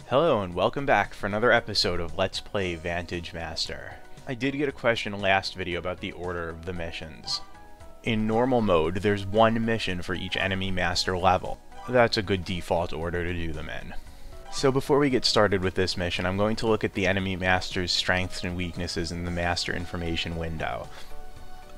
Hello and welcome back for another episode of Let's Play Vantage Master. I did get a question last video about the order of the missions. In normal mode, there's one mission for each enemy master level. That's a good default order to do them in. So before we get started with this mission, I'm going to look at the enemy master's strengths and weaknesses in the master information window.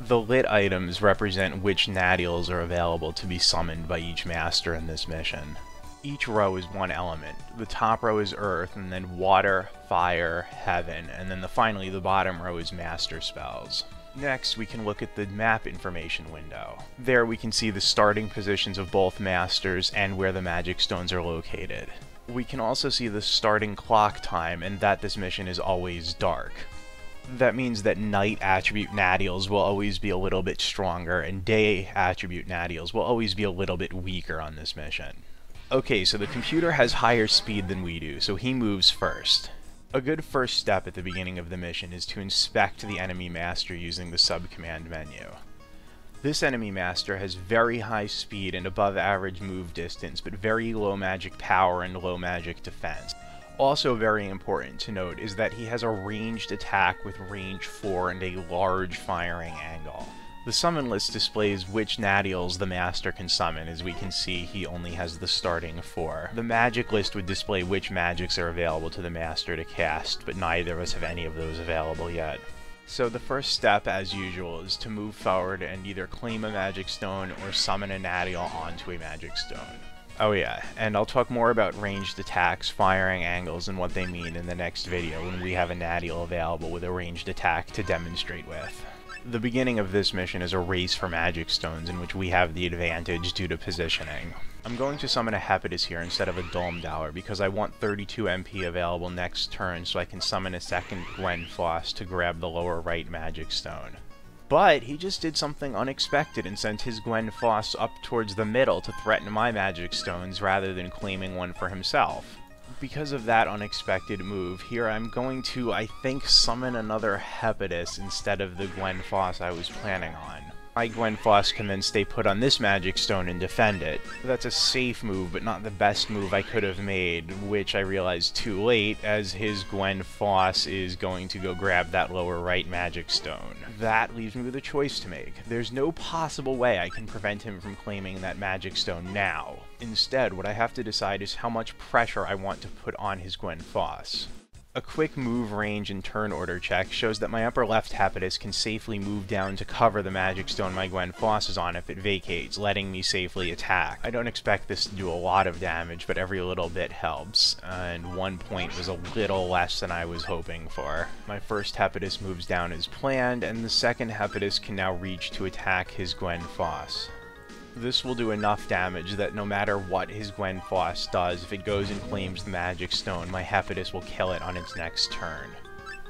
The lit items represent which nadials are available to be summoned by each master in this mission. Each row is one element. The top row is earth, and then water, fire, heaven, and then finally the bottom row is master spells. Next, we can look at the map information window. There we can see the starting positions of both masters and where the magic stones are located. We can also see the starting clock time and that this mission is always dark. That means that night attribute nadials will always be a little bit stronger, and day attribute nadials will always be a little bit weaker on this mission. Okay, so the computer has higher speed than we do, so he moves first. A good first step at the beginning of the mission is to inspect the enemy master using the sub-command menu. This enemy master has very high speed and above average move distance, but very low magic power and low magic defense. Also very important to note is that he has a ranged attack with range 4 and a large firing angle. The summon list displays which nadials the master can summon. As we can see, he only has the starting 4. The magic list would display which magics are available to the master to cast, but neither of us have any of those available yet. So the first step, as usual, is to move forward and either claim a magic stone or summon a nadial onto a magic stone. Oh yeah, and I'll talk more about ranged attacks, firing angles, and what they mean in the next video when we have a nadial available with a ranged attack to demonstrate with. The beginning of this mission is a race for magic stones in which we have the advantage due to positioning. I'm going to summon a Hepatus here instead of a Dolmdauer because I want 32 MP available next turn so I can summon a second Gwenfloss to grab the lower right magic stone. But he just did something unexpected and sent his Gwenfloss up towards the middle to threaten my magic stones rather than claiming one for himself. Because of that unexpected move, here I'm going to, I think, summon another Hepatus instead of the Gwenfloss I was planning on. My Gwenfloss can then stay put on this magic stone and defend it. That's a safe move, but not the best move I could have made, which I realized too late, as his Gwenfloss is going to go grab that lower right magic stone. That leaves me with a choice to make. There's no possible way I can prevent him from claiming that magic stone now. Instead, what I have to decide is how much pressure I want to put on his Gwenfloss. A quick move, range, and turn order check shows that my upper left Hepatus can safely move down to cover the magic stone my Gwenfloss is on if it vacates, letting me safely attack. I don't expect this to do a lot of damage, but every little bit helps, and 1 point was a little less than I was hoping for. My first Hepatus moves down as planned, and the second Hepatus can now reach to attack his Gwenfloss. This will do enough damage that no matter what his Gwenfloss does, if it goes and claims the magic stone, my Hepatus will kill it on its next turn.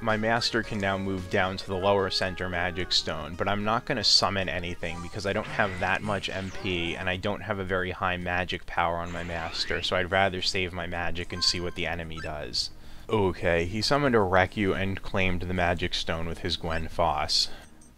My master can now move down to the lower center magic stone, but I'm not going to summon anything because I don't have that much MP and I don't have a very high magic power on my master, so I'd rather save my magic and see what the enemy does. Okay, he summoned a Recu and claimed the magic stone with his Gwenfloss.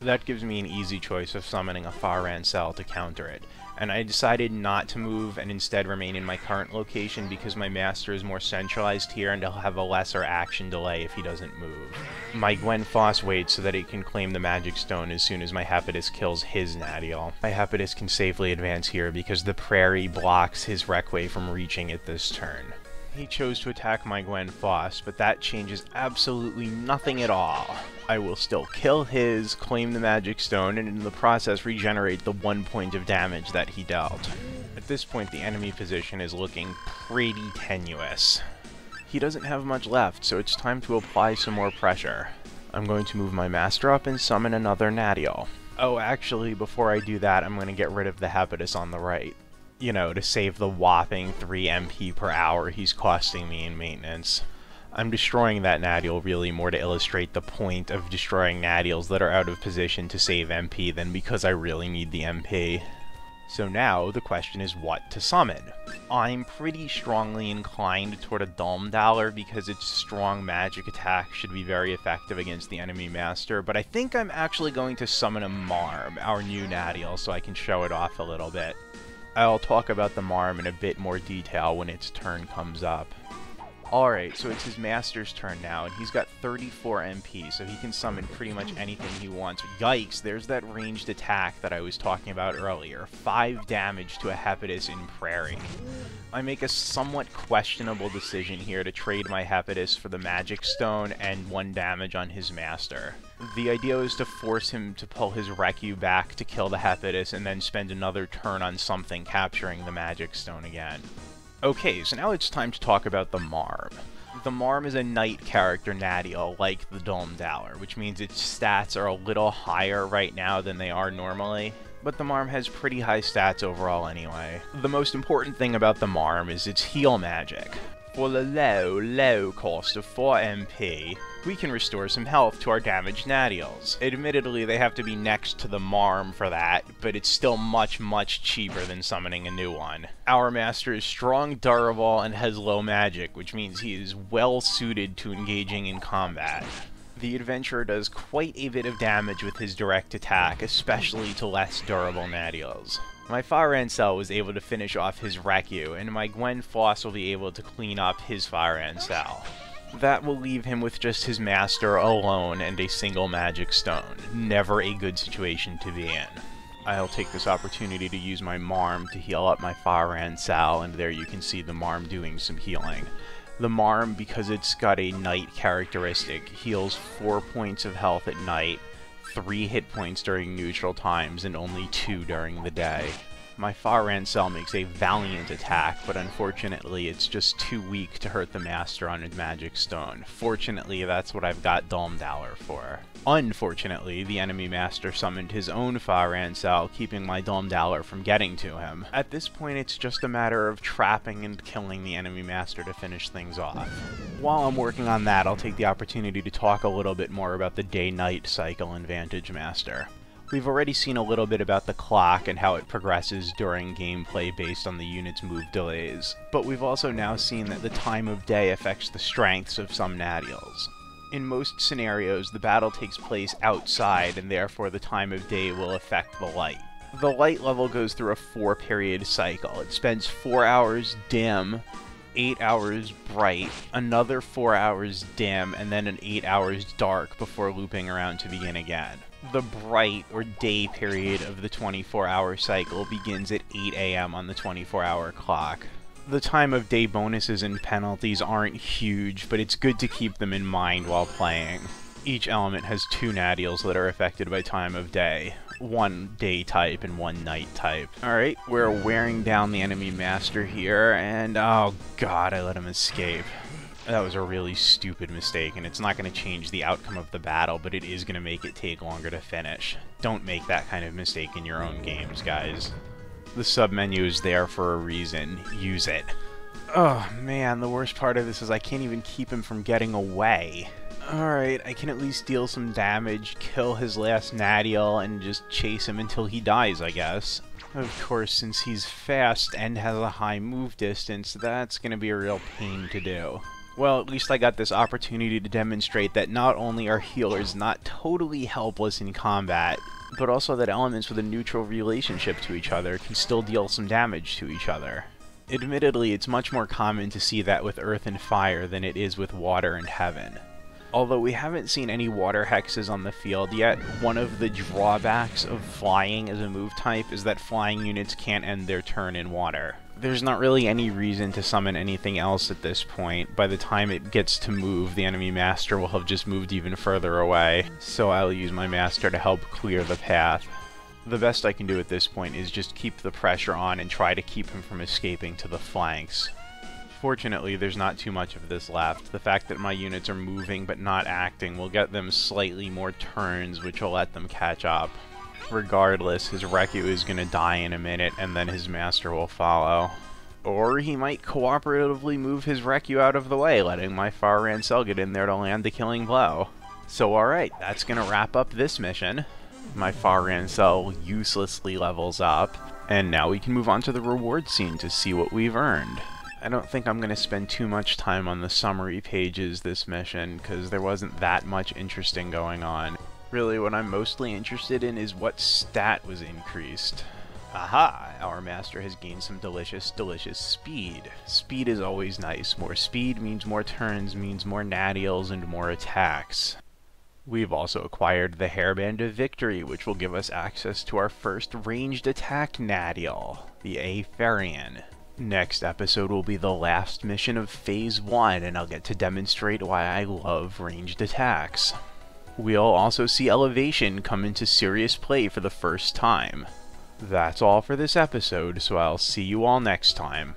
That gives me an easy choice of summoning a Farancel to counter it, and I decided not to move and instead remain in my current location because my master is more centralized here and he'll have a lesser action delay if he doesn't move. My Gwenfloss waits so that it can claim the magic stone as soon as my Hepatus kills his nadial. My Hepatus can safely advance here because the prairie blocks his Requiem from reaching it this turn. He chose to attack my Gwenfloss, but that changes absolutely nothing at all. I will still kill his, claim the magic stone, and in the process regenerate the 1 point of damage that he dealt. At this point, the enemy position is looking pretty tenuous. He doesn't have much left, so it's time to apply some more pressure. I'm going to move my master up and summon another nadial. Oh, actually, before I do that, I'm going to get rid of the Hepatus on the right. You know, to save the whopping 3 MP per hour he's costing me in maintenance. I'm destroying that nadial really more to illustrate the point of destroying nadials that are out of position to save MP than because I really need the MP. So now, the question is what to summon. I'm pretty strongly inclined toward a Dolmdauer because its strong magic attack should be very effective against the enemy master, but I think I'm actually going to summon a Marme, our new nadial, so I can show it off a little bit. I'll talk about the Marme in a bit more detail when its turn comes up. Alright, so it's his master's turn now, and he's got 34 MP, so he can summon pretty much anything he wants. Yikes, there's that ranged attack that I was talking about earlier. 5 damage to a Hepatus in Prairie. I make a somewhat questionable decision here to trade my Hepatus for the Magic Stone and 1 damage on his master. The idea is to force him to pull his Recu back to kill the Hepatus and then spend another turn on something capturing the Magic Stone again. Okay, so now it's time to talk about the Marme. The Marme is a knight character Nadiel, like the Dome Dower, which means its stats are a little higher right now than they are normally. But the Marme has pretty high stats overall anyway. The most important thing about the Marme is its heal magic. For the low cost of 4 MP, we can restore some health to our damaged Nadiels. Admittedly, they have to be next to the Marme for that, but it's still much cheaper than summoning a new one. Our master is strong, durable, and has low magic, which means he is well suited to engaging in combat. The adventurer does quite a bit of damage with his direct attack, especially to less durable Nadiels. My Fire Ansel was able to finish off his Recu, and my Gwen Foss will be able to clean up his Fire Ansel. That will leave him with just his master alone and a single Magic Stone. Never a good situation to be in. I'll take this opportunity to use my Marme to heal up my Fire Ansel, and there you can see the Marme doing some healing. The Marme, because it's got a Knight characteristic, heals 4 points of health at night, 3 hit points during neutral times, and only 2 during the day. My Fire Ansel makes a valiant attack, but unfortunately it's just too weak to hurt the master on his Magic Stone. Fortunately, that's what I've got Dome Dower for. Unfortunately, the enemy master summoned his own Fire Ansel, keeping my Dome Dower from getting to him. At this point, it's just a matter of trapping and killing the enemy master to finish things off. While I'm working on that, I'll take the opportunity to talk a little bit more about the day-night cycle in Vantage Master. We've already seen a little bit about the clock and how it progresses during gameplay based on the unit's move delays, but we've also now seen that the time of day affects the strengths of some Nadiels. In most scenarios, the battle takes place outside, and therefore the time of day will affect the light. The light level goes through a 4-period cycle. It spends 4 hours dim, 8 hours bright, another 4 hours dim, and then an 8 hours dark before looping around to begin again. The bright, or day period of the 24-hour cycle begins at 8 AM on the 24-hour clock. The time of day bonuses and penalties aren't huge, but it's good to keep them in mind while playing. Each element has 2 Nadiels that are affected by time of day. 1 day type and 1 night type. Alright, we're wearing down the enemy master here, and oh god, I let him escape. That was a really stupid mistake, and it's not going to change the outcome of the battle, but it is going to make it take longer to finish. Don't make that kind of mistake in your own games, guys. The sub-menu is there for a reason. Use it. Oh man, the worst part of this is I can't even keep him from getting away. Alright, I can at least deal some damage, kill his last Nadiel, and just chase him until he dies, I guess. Of course, since he's fast and has a high move distance, that's going to be a real pain to do. Well, at least I got this opportunity to demonstrate that not only are healers not totally helpless in combat, but also that elements with a neutral relationship to each other can still deal some damage to each other. Admittedly, it's much more common to see that with Earth and Fire than it is with Water and Heaven. Although we haven't seen any water hexes on the field yet, one of the drawbacks of flying as a move type is that flying units can't end their turn in water. There's not really any reason to summon anything else at this point. By the time it gets to move, the enemy master will have just moved even further away, so I'll use my master to help clear the path. The best I can do at this point is just keep the pressure on and try to keep him from escaping to the flanks. Fortunately, there's not too much of this left. The fact that my units are moving but not acting will get them slightly more turns, which will let them catch up. Regardless, his Recu is going to die in a minute, and then his master will follow. Or he might cooperatively move his Recu out of the way, letting my Fire Ansel get in there to land the killing blow. So alright, that's going to wrap up this mission. My Fire Ansel uselessly levels up, and now we can move on to the reward scene to see what we've earned. I don't think I'm going to spend too much time on the summary pages this mission, because there wasn't that much interesting going on. Really, what I'm mostly interested in is what stat was increased. Aha! Our master has gained some delicious speed. Speed is always nice. More speed means more turns, means more nadials, and more attacks. We've also acquired the Hairband of Victory, which will give us access to our first ranged attack nadial, the Aetherian. Next episode will be the last mission of Phase 1, and I'll get to demonstrate why I love ranged attacks. We'll also see Elevation come into serious play for the first time. That's all for this episode, so I'll see you all next time.